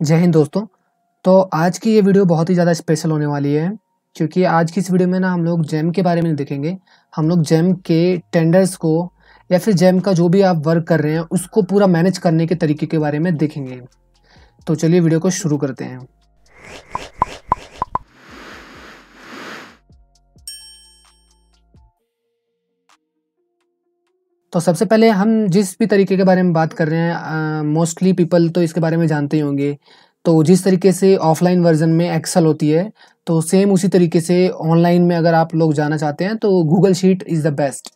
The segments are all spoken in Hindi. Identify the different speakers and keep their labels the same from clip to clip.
Speaker 1: जय हिंद दोस्तों। तो आज की ये वीडियो बहुत ही ज़्यादा स्पेशल होने वाली है, क्योंकि आज की इस वीडियो में ना हम लोग जेम के बारे में देखेंगे। हम लोग जेम के टेंडर्स को या फिर जेम का जो भी आप वर्क कर रहे हैं उसको पूरा मैनेज करने के तरीके के बारे में देखेंगे। तो चलिए वीडियो को शुरू करते हैं। तो सबसे पहले हम जिस भी तरीके के बारे में बात कर रहे हैं, मोस्टली पीपल तो इसके बारे में जानते ही होंगे। तो जिस तरीके से ऑफलाइन वर्जन में एक्सेल होती है, तो सेम उसी तरीके से ऑनलाइन में अगर आप लोग जाना चाहते हैं तो Google sheet is the best.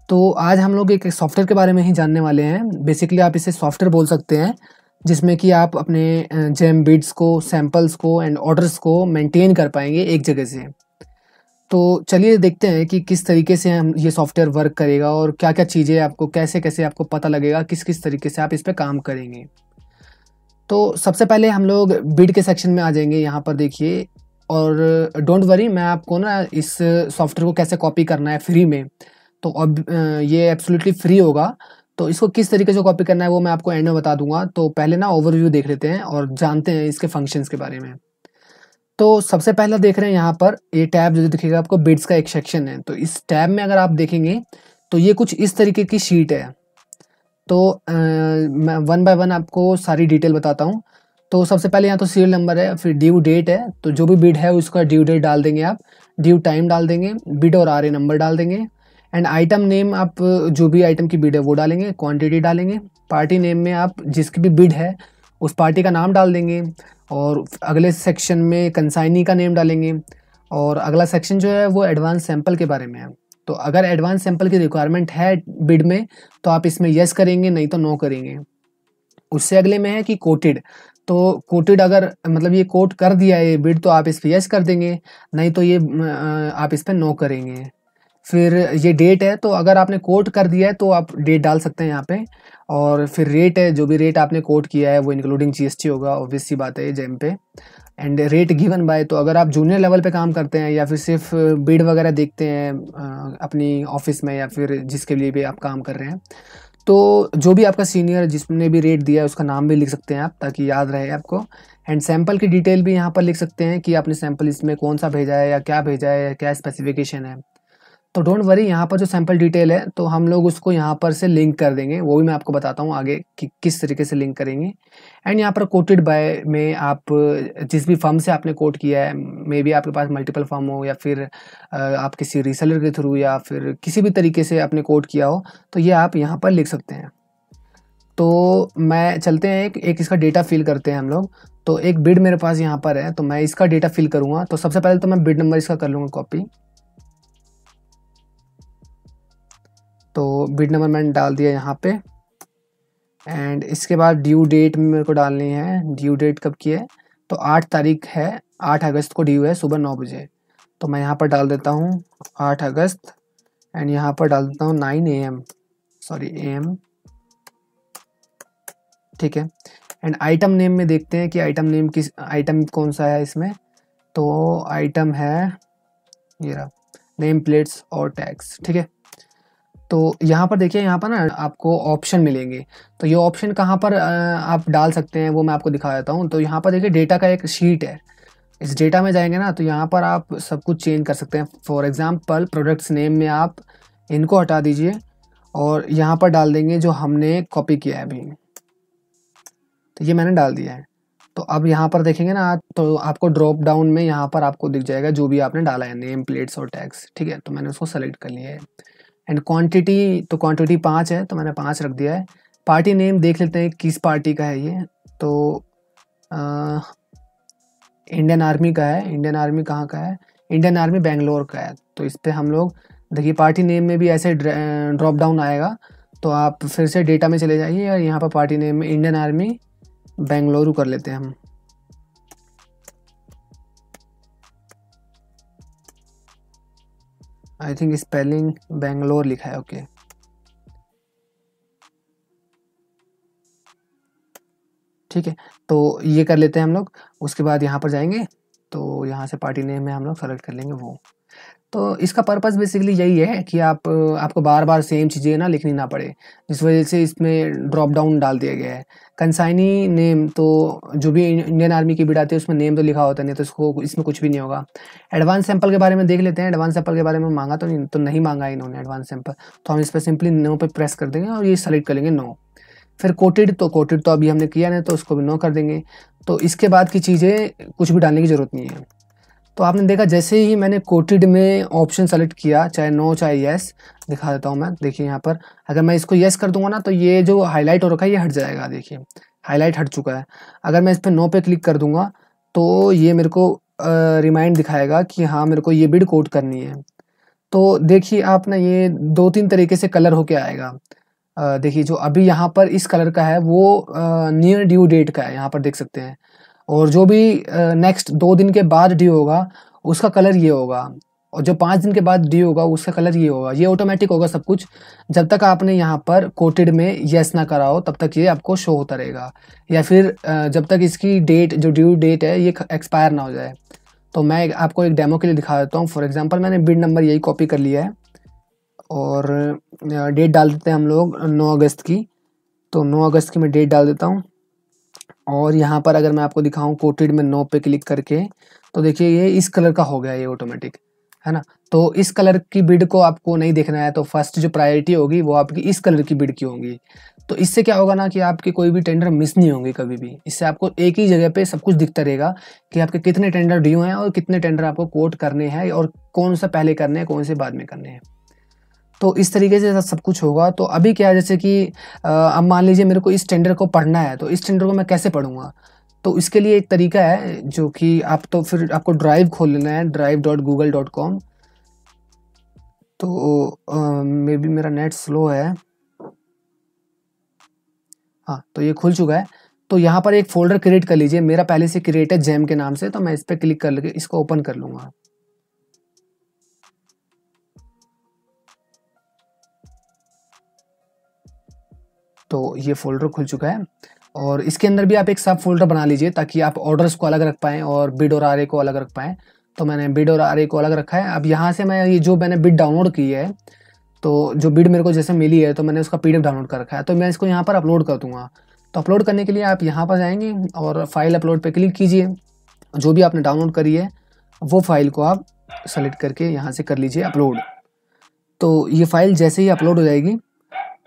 Speaker 1: तो आज हम लोग एक सॉफ्टवेयर के बारे में ही जानने वाले हैं। बेसिकली आप इसे सॉफ्टवेयर बोल सकते हैं, जिसमें कि आप अपने जेम बिड्स को, सैंपल्स को एंड ऑर्डर्स को मेंटेन कर पाएंगे एक जगह से। तो चलिए देखते हैं कि किस तरीके से हम ये सॉफ्टवेयर वर्क करेगा और क्या-क्या चीज़ें आपको कैसे-कैसे आपको पता लगेगा, किस-किस तरीके से आप इस पे काम करेंगे। तो सबसे पहले हम लोग बिड के सेक्शन में आ जाएँगे, यहाँ पर देखिए। और डोंट वरी, मैं आपको ना इस सॉफ्टवेयर को कैसे कॉपी करना है फ्री में, तो अब ये एब्सोल्युटली फ्री होगा। तो इसको किस तरीके से कॉपी करना है वो मैं आपको एंड में बता दूँगा। तो पहले ना ओवरव्यू देख लेते हैं और जानते हैं इसके फंक्शंस के बारे में। तो सबसे पहला देख रहे हैं यहाँ पर ये टैब जो दिखेगा आपको, बिड्स का एक सेक्शन है। तो इस टैब में अगर आप देखेंगे तो ये कुछ इस तरीके की शीट है। तो मैं वन बाय वन आपको सारी डिटेल बताता हूँ। तो सबसे पहले यहाँ तो सीरियल नंबर है, फिर ड्यू डेट है, तो जो भी बिड है उसका ड्यू डेट डाल देंगे आप, ड्यू टाइम डाल देंगे, बिड और आरए नंबर डाल देंगे। एंड आइटम नेम आप जो भी आइटम की बिड है वो डालेंगे, क्वांटिटी डालेंगे। पार्टी नेम में आप जिसकी भी बिड है उस पार्टी का नाम डाल देंगे। और अगले सेक्शन में कंसाइनी का नेम डालेंगे। और अगला सेक्शन जो है वो एडवांस सैंपल के बारे में है। तो अगर एडवांस सैंपल की रिक्वायरमेंट है बिड में तो आप इसमें यस करेंगे, नहीं तो नो करेंगे। उससे अगले में है कि कोटेड, तो कोटेड अगर मतलब ये कोट कर दिया है ये बिड तो आप इस पे यस कर देंगे, नहीं तो ये आप इस पे नो करेंगे। फिर ये डेट है, तो अगर आपने कोट कर दिया है तो आप डेट डाल सकते हैं यहाँ पे। और फिर रेट है, जो भी रेट आपने कोट किया है वो इंक्लूडिंग जीएसटी होगा, ऑब्वियस सी बात है ये जेम पे। एंड रेट गिवन बाय, तो अगर आप जूनियर लेवल पे काम करते हैं या फिर सिर्फ बिड वगैरह देखते हैं अपनी ऑफिस में या फिर जिसके लिए भी आप काम कर रहे हैं, तो जो भी आपका सीनियर जिसने भी रेट दिया है उसका नाम भी लिख सकते हैं आप, ताकि याद रहे आपको। एंड सैंपल की डिटेल भी यहाँ पर लिख सकते हैं कि आपने सैंपल इसमें कौन सा भेजा है या क्या भेजा है या क्या स्पेसिफिकेशन है। तो डोंट वरी, यहाँ पर जो सैंपल डिटेल है तो हम लोग उसको यहाँ पर से लिंक कर देंगे, वो भी मैं आपको बताता हूँ आगे कि किस तरीके से लिंक करेंगे। एंड यहाँ पर कोटेड बाय में आप जिस भी फर्म से आपने कोट किया है, मे बी आपके पास मल्टीपल फर्म हो या फिर आप किसी रीसेलर के थ्रू या फिर किसी भी तरीके से आपने कोट किया हो, तो ये आप यहाँ पर लिख सकते हैं। तो मैं चलते हैं एक इसका डेटा फिल करते हैं हम लोग। तो एक बिड मेरे पास यहाँ पर है, तो मैं इसका डेटा फिल करूँगा। तो सबसे पहले तो मैं बिड नंबर इसका कर लूँगा कॉपी। तो बिड नंबर मैंने डाल दिया यहाँ पे। एंड इसके बाद ड्यू डेट में मेरे को डालनी है। ड्यू डेट कब की है, तो 8 तारीख है, 8 अगस्त को ड्यू है, सुबह 9 बजे। तो मैं यहाँ पर डाल देता हूँ 8 अगस्त। एंड यहाँ पर डाल देता हूँ 9 AM, सॉरी AM, ठीक है। एंड आइटम नेम में देखते हैं कि आइटम नेम किस आइटम कौन सा है इसमें। तो आइटम है ये रहा, नेम प्लेट्स और टैग्स, ठीक है। तो यहाँ पर देखिए, यहाँ पर ना आपको ऑप्शन मिलेंगे। तो ये ऑप्शन कहाँ पर आप डाल सकते हैं वो मैं आपको दिखा देता हूँ। तो यहाँ पर देखिए डेटा का एक शीट है। इस डेटा में जाएंगे ना तो यहाँ पर आप सब कुछ चेंज कर सकते हैं। फॉर एग्जांपल प्रोडक्ट्स नेम में आप इनको हटा दीजिए और यहाँ पर डाल देंगे जो हमने कॉपी किया है अभी। तो ये मैंने डाल दिया है। तो अब यहाँ पर देखेंगे ना आप, तो आपको ड्रॉप डाउन में यहाँ पर आपको दिख जाएगा जो भी आपने डाला है, नेम प्लेट्स और टैग्स, ठीक है। तो मैंने उसको सेलेक्ट कर लिया है। एंड क्वांटिटी, तो क्वांटिटी 5 है तो मैंने 5 रख दिया है। पार्टी नेम देख लेते हैं किस पार्टी का है ये। तो इंडियन आर्मी का है। इंडियन आर्मी कहाँ का है, इंडियन आर्मी बेंगलोर का है। तो इस पर हम लोग देखिए पार्टी नेम में भी ऐसे ड्रॉप डाउन आएगा। तो आप फिर से डेटा में चले जाइए और यहाँ पर पार्टी नेम में इंडियन आर्मी बेंगलुरु कर लेते हैं हम। आई थिंक स्पेलिंग बेंगलोर लिखा है, ओके। ठीक है, तो ये कर लेते हैं हम लोग। उसके बाद यहाँ पर जाएंगे तो यहाँ से पार्टी नेम में हम लोग सेलेक्ट कर लेंगे वो। तो इसका पर्पस बेसिकली यही है कि आपको बार-बार सेम चीज़ें ना लिखनी ना पड़े, जिस वजह से इसमें ड्रॉप डाउन डाल दिया गया है। कंसाइनी नेम तो जो भी इंडियन आर्मी की बिड आती है उसमें नेम तो लिखा होता है, नहीं तो इसको इसमें कुछ भी नहीं होगा। एडवांस सैंपल के बारे में देख लेते हैं, एडवांस सैंपल के बारे में माँगा तो नहीं माँगा इन्होंने एडवांस सैंपल, तो हम इस पे सिंपली नो पे प्रेस कर देंगे और ये सेलेक्ट कर लेंगे नो। फिर कोटेड तो अभी हमने किया नहीं तो उसको भी नो कर देंगे। तो इसके बाद की चीज़ें कुछ भी डालने की ज़रूरत नहीं है। तो आपने देखा जैसे ही मैंने कोटेड में ऑप्शन सेलेक्ट किया, चाहे नो चाहे येस, दिखा देता हूँ मैं। देखिए यहाँ पर अगर मैं इसको येस कर दूंगा ना तो ये जो हाईलाइट हो रखा है ये हट जाएगा। देखिए हाईलाइट हट चुका है। अगर मैं इस पर नो पे क्लिक कर दूंगा तो ये मेरे को रिमाइंड दिखाएगा कि हाँ मेरे को ये बिड कोट करनी है। तो देखिए आप ना ये 2-3 तरीके से कलर होके आएगा। देखिए जो अभी यहाँ पर इस कलर का है वो नियर ड्यू डेट का है, यहाँ पर देख सकते हैं। और जो भी नेक्स्ट 2 दिन के बाद ड्यू होगा उसका कलर ये होगा, और जो 5 दिन के बाद ड्यू होगा उसका कलर ये होगा। ये ऑटोमेटिक होगा सब कुछ। जब तक आपने यहाँ पर कोटेड में येस ना करा हो तब तक ये आपको शो होता रहेगा, या फिर जब तक इसकी डेट जो ड्यू डेट है ये एक्सपायर ना हो जाए। तो मैं आपको एक डेमो के लिए दिखा देता हूँ। फॉर एग्जांपल मैंने बिड नंबर यही कॉपी कर लिया है और डेट डाल देते हैं हम लोग 9 अगस्त की। तो 9 अगस्त की मैं डेट डाल देता हूँ और यहाँ पर अगर मैं आपको दिखाऊं कोटेड में नो पे क्लिक करके तो देखिए ये इस कलर का हो गया, ये ऑटोमेटिक है ना। तो इस कलर की बिड को आपको नहीं देखना है तो फर्स्ट जो प्रायोरिटी होगी वो आपकी इस कलर की बिड की होगी। तो इससे क्या होगा ना कि आपके कोई भी टेंडर मिस नहीं होंगे कभी भी। इससे आपको एक ही जगह पे सब कुछ दिखता रहेगा कि आपके कितने टेंडर ड्यू हैं और कितने टेंडर आपको कोट करने हैं और कौन सा पहले करने हैं कौन से बाद में करने हैं। तो इस तरीके से सब कुछ होगा। तो अभी क्या है जैसे कि अब मान लीजिए मेरे को इस टेंडर को पढ़ना है, तो इस टेंडर को मैं कैसे पढ़ूंगा? तो इसके लिए एक तरीका है जो कि फिर आपको ड्राइव खोल लेना है, drive.google.com। तो मे बी मेरा नेट स्लो है। हाँ, तो ये खुल चुका है। तो यहाँ पर एक फोल्डर क्रिएट कर लीजिए। मेरा पहले से क्रिएट है जेम के नाम से, तो मैं इस पर क्लिक करके इसको ओपन कर लूंगा। तो ये फ़ोल्डर खुल चुका है और इसके अंदर भी आप एक सब फ़ोल्डर बना लीजिए ताकि आप ऑर्डर्स को अलग रख पाएँ और बिड और आरए को अलग रख पाएँ। तो मैंने बिड और आरए को अलग रखा है। अब यहाँ से मैं ये जो मैंने बिड डाउनलोड की है, तो जो बिड मेरे को जैसे मिली है तो मैंने उसका पीडीएफ डाउनलोड कर रखा है, तो मैं इसको यहाँ पर अपलोड कर दूँगा। तो अपलोड करने के लिए आप यहाँ पर जाएँगे और फाइल अपलोड पे क्लिक कीजिए। जो भी आपने डाउनलोड करी है वो फाइल को आप सेलेक्ट करके यहाँ से कर लीजिए अपलोड। तो ये फाइल जैसे ही अपलोड हो जाएगी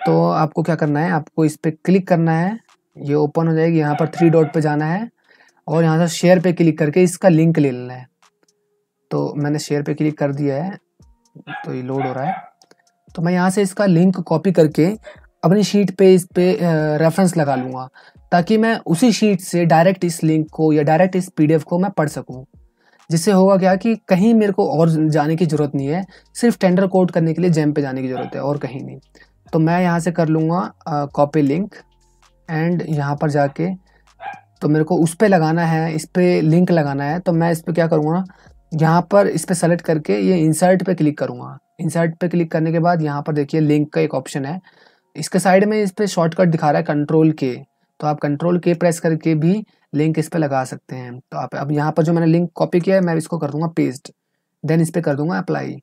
Speaker 1: तो आपको क्या करना है, आपको इस पे क्लिक करना है, ये ओपन हो जाएगी। यहाँ पर 3 डॉट पे जाना है और यहाँ से शेयर पे क्लिक करके इसका लिंक ले लेना है। तो मैंने शेयर पे क्लिक कर दिया है, तो ये लोड हो रहा है। तो मैं यहाँ से इसका लिंक कॉपी करके अपनी शीट पे इस पे रेफरेंस लगा लूँगा ताकि मैं उसी शीट से डायरेक्ट इस लिंक को या डायरेक्ट इस पीडीएफ को मैं पढ़ सकूँ। जिससे होगा क्या कि कहीं मेरे को और जाने की ज़रूरत नहीं है, सिर्फ टेंडर कोड करने के लिए जेम पे जाने की ज़रूरत है और कहीं नहीं। तो मैं यहाँ से कर लूँगा कॉपी लिंक एंड यहाँ पर जाके तो मेरे को उस पे लगाना है, इस पे लिंक लगाना है। तो मैं इस पे क्या करूँगा, यहाँ पर इस पे सेलेक्ट करके ये इंसर्ट पे क्लिक करूँगा। इंसर्ट पे क्लिक करने के बाद यहाँ पर देखिए लिंक का एक ऑप्शन है, इसके साइड में इस पे शॉर्टकट दिखा रहा है कंट्रोल के, तो आप कंट्रोल के प्रेस करके भी लिंक इस पे लगा सकते हैं। तो आप अब यहाँ पर जो मैंने लिंक कॉपी किया है मैं इसको कर दूंगा पेस्ट, देन इस पे कर दूंगा अप्लाई।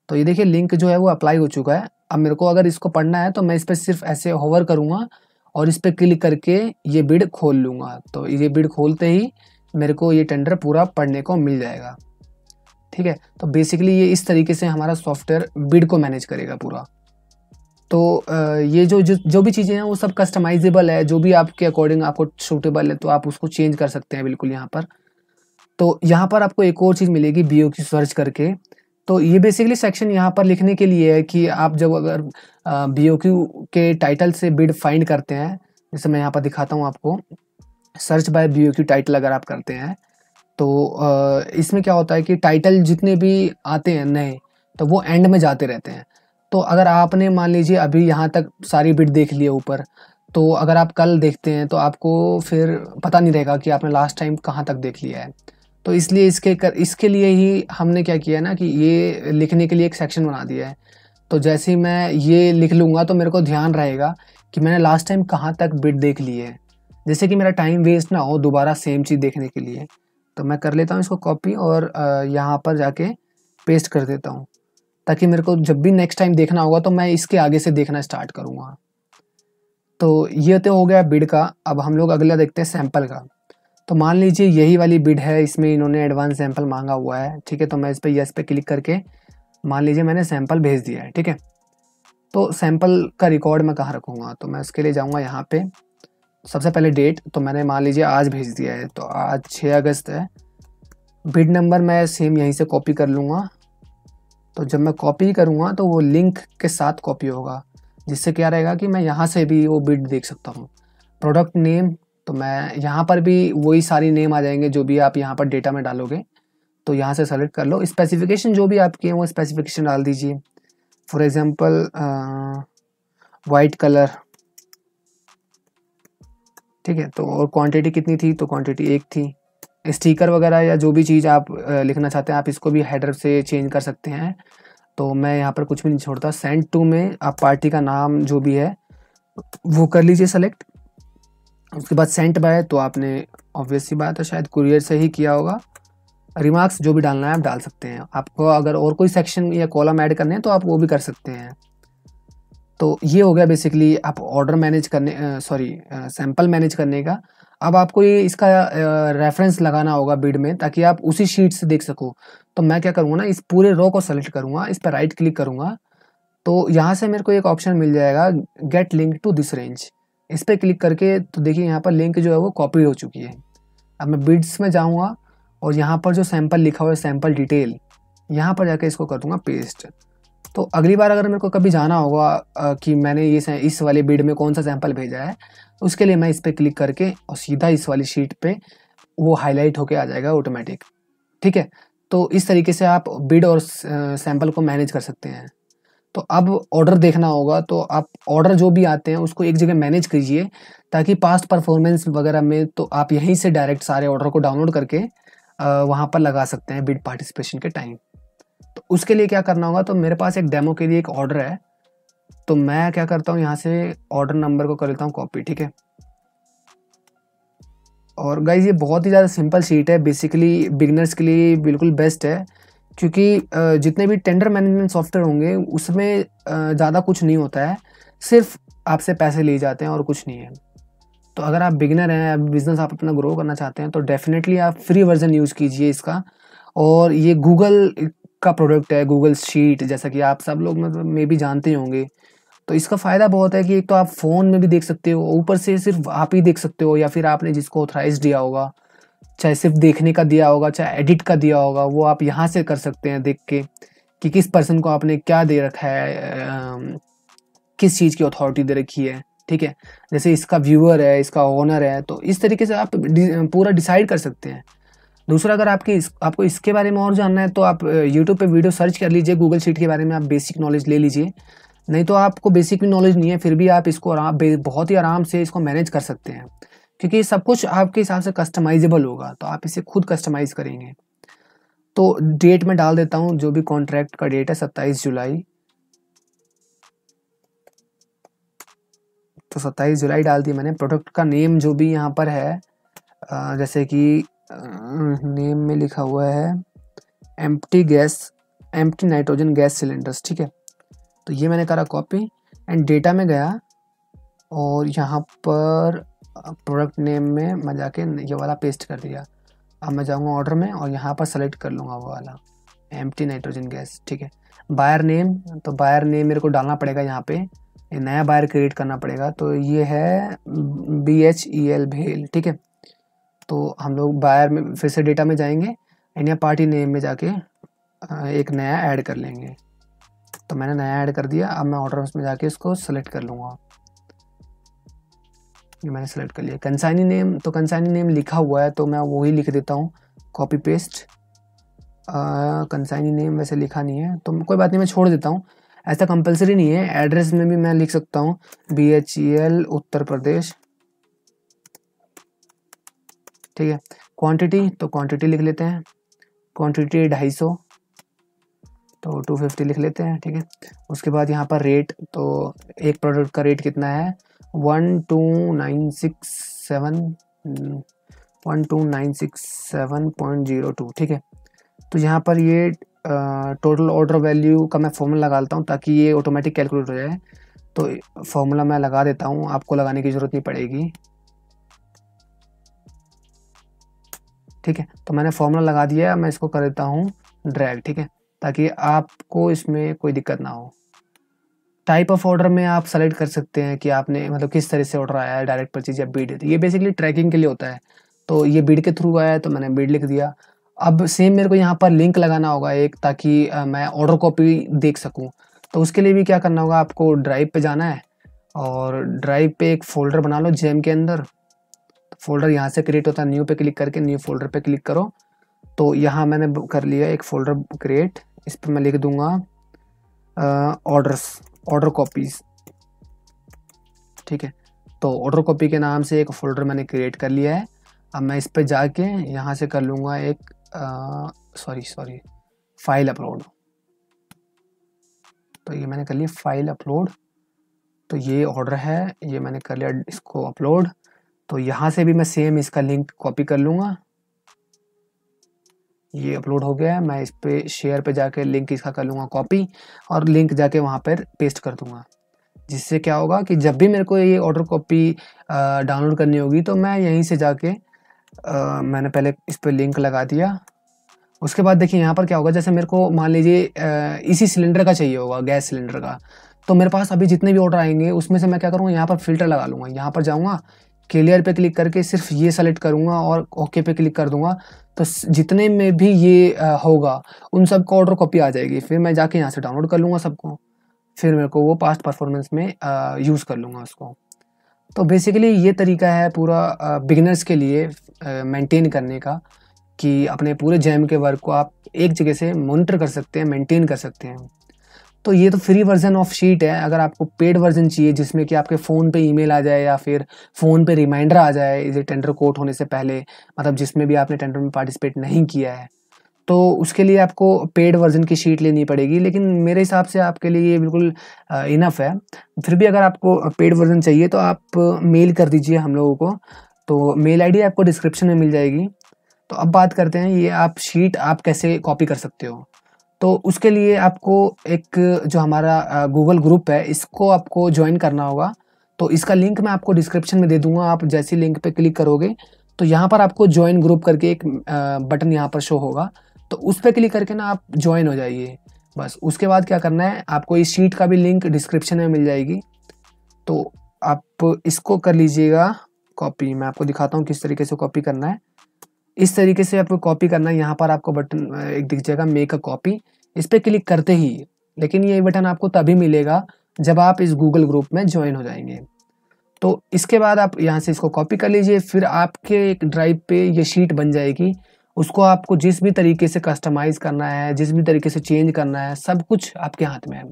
Speaker 1: तो ये देखिए लिंक जो है वो अप्लाई हो चुका है। अब मेरे को अगर इसको पढ़ना है तो मैं इस पर सिर्फ ऐसे होवर करूँगा और इस पर क्लिक करके ये बिड खोल लूँगा। तो ये बिड खोलते ही मेरे को ये टेंडर पूरा पढ़ने को मिल जाएगा। ठीक है, तो बेसिकली ये इस तरीके से हमारा सॉफ्टवेयर बिड को मैनेज करेगा पूरा। तो ये जो भी चीज़ें हैं वो सब कस्टमाइजेबल है, जो भी आपके अकॉर्डिंग आपको सूटेबल है तो आप उसको चेंज कर सकते हैं बिल्कुल यहाँ पर। तो यहाँ पर आपको एक और चीज़ मिलेगी बीओक्यू सर्च करके। तो ये बेसिकली सेक्शन यहाँ पर लिखने के लिए है कि आप जब अगर बीओक्यू के टाइटल से बिड फाइंड करते हैं, जैसे मैं यहाँ पर दिखाता हूँ आपको, सर्च बाय बीओक्यू टाइटल अगर आप करते हैं तो इसमें क्या होता है कि टाइटल जितने भी आते हैं नए तो वो एंड में जाते रहते हैं। तो अगर आपने मान लीजिए अभी यहाँ तक सारी बिड देख ली है ऊपर, तो अगर आप कल देखते हैं तो आपको फिर पता नहीं रहेगा कि आपने लास्ट टाइम कहाँ तक देख लिया है। तो इसलिए इसके लिए ही हमने क्या किया है ना कि ये लिखने के लिए एक सेक्शन बना दिया है। तो जैसे ही मैं ये लिख लूँगा तो मेरे को ध्यान रहेगा कि मैंने लास्ट टाइम कहाँ तक बिड देख ली है, जैसे कि मेरा टाइम वेस्ट ना हो दोबारा सेम चीज़ देखने के लिए। तो मैं कर लेता हूँ इसको कॉपी और यहाँ पर जाके पेस्ट कर देता हूँ। ताकि मेरे को जब भी नेक्स्ट टाइम देखना होगा तो मैं इसके आगे से देखना स्टार्ट करूँगा। तो ये तो हो गया बिड का। अब हम लोग अगला देखते हैं सैंपल का। तो मान लीजिए यही वाली बिड है, इसमें इन्होंने एडवांस सैंपल मांगा हुआ है, ठीक है। तो मैं इस पर यस पे क्लिक करके मान लीजिए मैंने सैंपल भेज दिया है, ठीक है। तो सैंपल का रिकॉर्ड मैं कहाँ रखूँगा, तो मैं उसके लिए जाऊँगा यहाँ पे। सबसे पहले डेट, तो मैंने मान लीजिए आज भेज दिया है, तो आज 6 अगस्त है। बिड नंबर मैं सेम यहीं से कॉपी कर लूँगा। तो जब मैं कॉपी करूँगा तो वो लिंक के साथ कॉपी होगा, जिससे क्या रहेगा कि मैं यहाँ से भी वो बिड देख सकता हूँ। प्रोडक्ट नेम, तो मैं यहाँ पर भी वही सारी नेम आ जाएंगे जो भी आप यहाँ पर डेटा में डालोगे, तो यहाँ से सेलेक्ट कर लो। स्पेसिफिकेशन जो भी आपकी है वो स्पेसिफिकेशन डाल दीजिए। फॉर एग्जांपल वाइट कलर, ठीक है। तो और क्वांटिटी कितनी थी, तो क्वांटिटी 1 थी। स्टिकर वगैरह या जो भी चीज़ आप लिखना चाहते हैं आप इसको भी हेडर से चेंज कर सकते हैं। तो मैं यहाँ पर कुछ भी नहीं छोड़ता। सेंड टू में आप पार्टी का नाम जो भी है वो कर लीजिए सेलेक्ट। उसके बाद सेंट बाय, तो आपने ऑब्वियस सी बात है शायद कुरियर से ही किया होगा। रिमार्क्स जो भी डालना है आप डाल सकते हैं। आपको अगर और कोई सेक्शन या कॉलम ऐड करने हैं तो आप वो भी कर सकते हैं। तो ये हो गया बेसिकली आप ऑर्डर मैनेज करने सैंपल मैनेज करने का। अब आपको ये इसका रेफरेंस लगाना होगा बिड में, ताकि आप उसी शीट से देख सको। तो मैं क्या करूँगा ना, इस पूरे रो को सेलेक्ट करूँगा, इस पर राइट क्लिक करूँगा, तो यहाँ से मेरे को एक ऑप्शन मिल जाएगा get link to this range. इस पर क्लिक करके तो देखिए यहाँ पर लिंक जो है वो कॉपी हो चुकी है। अब मैं बिड्स में जाऊँगा और यहाँ पर जो सैंपल लिखा हुआ है सैंपल डिटेल, यहाँ पर जाके इसको कर दूंगा पेस्ट। तो अगली बार अगर मेरे को कभी जाना होगा कि मैंने ये इस वाले बिड में कौन सा सैंपल भेजा है, तो उसके लिए मैं इस पर क्लिक करके और सीधा इस वाली शीट पे वो हाईलाइट होके आ जाएगा ऑटोमेटिक, ठीक है। तो इस तरीके से आप बिड और सैंपल को मैनेज कर सकते हैं। तो अब ऑर्डर देखना होगा, तो आप ऑर्डर जो भी आते हैं उसको एक जगह मैनेज कीजिए, ताकि पास्ट परफॉर्मेंस वगैरह में तो आप यहीं से डायरेक्ट सारे ऑर्डर को डाउनलोड करके वहाँ पर लगा सकते हैं बिड पार्टिसिपेशन के टाइम। तो उसके लिए क्या करना होगा, तो मेरे पास एक डेमो के लिए एक ऑर्डर है, तो मैं क्या करता हूँ यहाँ से ऑर्डर नंबर को कर लेता हूँ कॉपी, ठीक है। और गाइज ये बहुत ही ज़्यादा सिंपल शीट है, बेसिकली बिगिनर्स के लिए बिल्कुल बेस्ट है, क्योंकि जितने भी टेंडर मैनेजमेंट सॉफ्टवेयर होंगे उसमें ज़्यादा कुछ नहीं होता है, सिर्फ आपसे पैसे लिए जाते हैं और कुछ नहीं है। तो अगर आप बिगिनर हैं, बिजनेस आप अपना ग्रो करना चाहते हैं, तो डेफिनेटली आप फ्री वर्जन यूज़ कीजिए इसका। और ये गूगल का प्रोडक्ट है, गूगल शीट, जैसा कि आप सब लोग मतलब मे भी जानते होंगे। तो इसका फ़ायदा बहुत है कि एक तो आप फ़ोन में भी देख सकते हो, ऊपर से सिर्फ आप ही देख सकते हो, या फिर आपने जिसको ऑथराइज दिया होगा, चाहे सिर्फ देखने का दिया होगा चाहे एडिट का दिया होगा, वो आप यहाँ से कर सकते हैं देख के कि किस पर्सन को आपने क्या दे रखा है, किस चीज़ की अथॉरिटी दे रखी है, ठीक है। जैसे इसका व्यूअर है, इसका ओनर है, तो इस तरीके से आप पूरा डिसाइड कर सकते हैं। दूसरा, अगर आपको इसके बारे में और जानना है तो आप यूट्यूब पे वीडियो सर्च कर लीजिए, गूगल शीट के बारे में आप बेसिक नॉलेज ले लीजिए। नहीं तो आपको बेसिक भी नॉलेज नहीं है फिर भी आप इसको बहुत ही आराम से इसको मैनेज कर सकते हैं, क्योंकि सब कुछ आपके हिसाब से कस्टमाइजेबल होगा, तो आप इसे खुद कस्टमाइज़ करेंगे। तो डेट में डाल देता हूँ, जो भी कॉन्ट्रैक्ट का डेट है 27 जुलाई, तो 27 जुलाई डाल दी मैंने। प्रोडक्ट का नेम जो भी यहाँ पर है, जैसे कि नेम में लिखा हुआ है एम्प्टी नाइट्रोजन गैस सिलेंडर्स, ठीक है। तो ये मैंने करा कॉपी एंड डेटा में गया, और यहाँ पर प्रोडक्ट नेम में मैं जाके ये वाला पेस्ट कर दिया। अब मैं जाऊँगा ऑर्डर में और यहाँ पर सेलेक्ट कर लूँगा वो वाला एम्प्टी नाइट्रोजन गैस, ठीक है। बायर नेम, तो बायर नेम मेरे को डालना पड़ेगा यहाँ पे, ये नया बायर क्रिएट करना पड़ेगा। तो ये है BHEL भेल, ठीक है। तो हम लोग बायर में फिर से डेटा में जाएंगे एंड या पार्टी नेम में जाके एक नया ऐड कर लेंगे। तो मैंने नया ऐड कर दिया। अब मैं ऑर्डर में जाके इसको सेलेक्ट कर लूँगा, ये मैंने सेलेक्ट कर लिया। कंसाइनी नेम, तो कंसाइनी नेम लिखा हुआ है तो मैं वही लिख देता हूँ, कॉपी पेस्ट। कंसाइनी नेम वैसे लिखा नहीं है तो कोई बात नहीं, मैं छोड़ देता हूँ, ऐसा कंपलसरी नहीं है। एड्रेस में भी मैं लिख सकता हूँ BHEL उत्तर प्रदेश, ठीक है। क्वांटिटी, तो क्वांटिटी लिख लेते हैं, क्वांटिटी 250, तो 250 लिख लेते हैं, ठीक है। उसके बाद यहाँ पर रेट, तो एक प्रोडक्ट का रेट कितना है 12,967.02, ठीक है। तो यहाँ पर ये टोटल ऑर्डर वैल्यू का मैं फॉर्मूला लगाता हूँ ताकि ये ऑटोमेटिक कैलकुलेट हो जाए। तो फॉर्मूला मैं लगा देता हूँ, आपको लगाने की ज़रूरत नहीं पड़ेगी। ठीक है, तो मैंने फॉर्मूला लगा दिया है, मैं इसको कर देता हूँ ड्रैग। ठीक है, ताकि आपको इसमें कोई दिक्कत ना हो। टाइप ऑफ ऑर्डर में आप सेलेक्ट कर सकते हैं कि आपने मतलब किस तरह से ऑर्डर आया है, डायरेक्ट परचेज या बिड। ये बेसिकली ट्रैकिंग के लिए होता है। तो ये बिड के थ्रू आया है तो मैंने बिड लिख दिया। अब सेम मेरे को यहाँ पर लिंक लगाना होगा एक, ताकि मैं ऑर्डर कॉपी देख सकूँ। तो उसके लिए भी क्या करना होगा, आपको ड्राइव पे जाना है और ड्राइव पे एक फ़ोल्डर बना लो जेम के अंदर। फ़ोल्डर यहाँ से क्रिएट होता है, न्यू पे क्लिक करके न्यू फ़ोल्डर पे क्लिक करो। तो यहाँ मैंने कर लिया एक फ़ोल्डर क्रिएट। इस पर मैं लिख दूँगा ऑर्डर कॉपीज़। ठीक है, तो ऑर्डर कॉपी के नाम से एक फ़ोल्डर मैंने क्रिएट कर लिया है। अब मैं इस पे जाके यहाँ से कर लूँगा एक फाइल अपलोड। तो ये मैंने कर लिया फाइल अपलोड। तो ये ऑर्डर है, ये मैंने कर लिया इसको अपलोड। तो यहाँ से भी मैं सेम इसका लिंक कॉपी कर लूँगा। ये अपलोड हो गया है, मैं इस पे शेयर पे जाके लिंक इसका कर लूँगा कॉपी और लिंक जाके वहाँ पर पेस्ट कर दूँगा। जिससे क्या होगा कि जब भी मेरे को ये ऑर्डर कॉपी डाउनलोड करनी होगी तो मैं यहीं से जाके मैंने पहले इस पे लिंक लगा दिया। उसके बाद देखिए यहाँ पर क्या होगा, जैसे मेरे को मान लीजिए इसी सिलेंडर का चाहिए होगा, गैस सिलेंडर का। तो मेरे पास अभी जितने भी ऑर्डर आएंगे उसमें से मैं क्या करूँगा, यहाँ पर फ़िल्टर लगा लूँगा। यहाँ पर जाऊँगा, क्लियर पे क्लिक करके सिर्फ ये सेलेक्ट करूँगा और ओके पे क्लिक कर दूँगा। तो जितने में भी ये होगा उन सब को ऑर्डर कॉपी आ जाएगी। फिर मैं जाके यहाँ से डाउनलोड कर लूँगा सबको। फिर मेरे को वो पास्ट परफॉर्मेंस में यूज़ कर लूँगा उसको। तो बेसिकली ये तरीका है पूरा बिगिनर्स के लिए मेंटेन करने का, कि अपने पूरे जैम के वर्क को आप एक जगह से मॉनिटर कर सकते हैं, मेंटेन कर सकते हैं। तो ये तो फ्री वर्जन ऑफ शीट है। अगर आपको पेड वर्जन चाहिए जिसमें कि आपके फ़ोन पे ईमेल आ जाए या फिर फ़ोन पे रिमाइंडर आ जाए ये टेंडर कोट होने से पहले, मतलब जिसमें भी आपने टेंडर में पार्टिसिपेट नहीं किया है, तो उसके लिए आपको पेड वर्जन की शीट लेनी पड़ेगी। लेकिन मेरे हिसाब से आपके लिए ये बिल्कुल इनफ है। फिर भी अगर आपको पेड वर्जन चाहिए तो आप मेल कर दीजिए हम लोगों को। तो मेल आईडी आपको डिस्क्रिप्शन में मिल जाएगी। तो अब बात करते हैं ये आप शीट आप कैसे कॉपी कर सकते हो। तो उसके लिए आपको एक जो हमारा गूगल ग्रुप है इसको आपको ज्वाइन करना होगा। तो इसका लिंक मैं आपको डिस्क्रिप्शन में दे दूँगा। आप जैसे लिंक पे क्लिक करोगे तो यहाँ पर आपको ज्वाइन ग्रुप करके एक बटन यहाँ पर शो होगा। तो उस पे क्लिक करके ना आप ज्वाइन हो जाइए। बस उसके बाद क्या करना है, आपको इस शीट का भी लिंक डिस्क्रिप्शन में मिल जाएगी। तो आप इसको कर लीजिएगा कॉपी। मैं आपको दिखाता हूँ किस तरीके से कॉपी करना है। इस तरीके से आपको कॉपी करना है। यहाँ पर आपको बटन एक दिख जाएगा मेक अ कॉपी। इस पे क्लिक करते ही, लेकिन ये बटन आपको तभी मिलेगा जब आप इस गूगल ग्रुप में ज्वाइन हो जाएंगे। तो इसके बाद आप यहाँ से इसको कॉपी कर लीजिए। फिर आपके एक ड्राइव पे ये शीट बन जाएगी। उसको आपको जिस भी तरीके से कस्टमाइज़ करना है, जिस भी तरीके से चेंज करना है, सब कुछ आपके हाथ में है।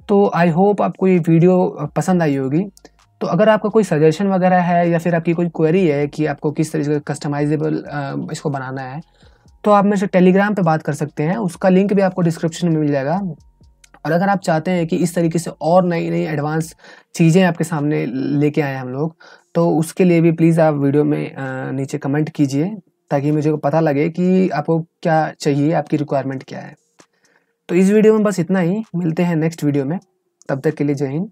Speaker 1: तो आई होप आपको ये वीडियो पसंद आई होगी। तो अगर आपका कोई सजेशन वगैरह है या फिर आपकी कोई क्वेरी है कि आपको किस तरीके से कस्टमाइजेबल इसको बनाना है, तो आप मेरे से टेलीग्राम पे बात कर सकते हैं। उसका लिंक भी आपको डिस्क्रिप्शन में मिल जाएगा। और अगर आप चाहते हैं कि इस तरीके से और नई-नई एडवांस चीज़ें आपके सामने लेके आएँ हम लोग, तो उसके लिए भी प्लीज़ आप वीडियो में नीचे कमेंट कीजिए, ताकि मुझे पता लगे कि आपको क्या चाहिए, आपकी रिक्वायरमेंट क्या है। तो इस वीडियो में बस इतना ही। मिलते हैं नेक्स्ट वीडियो में। तब तक के लिए जय हिंद।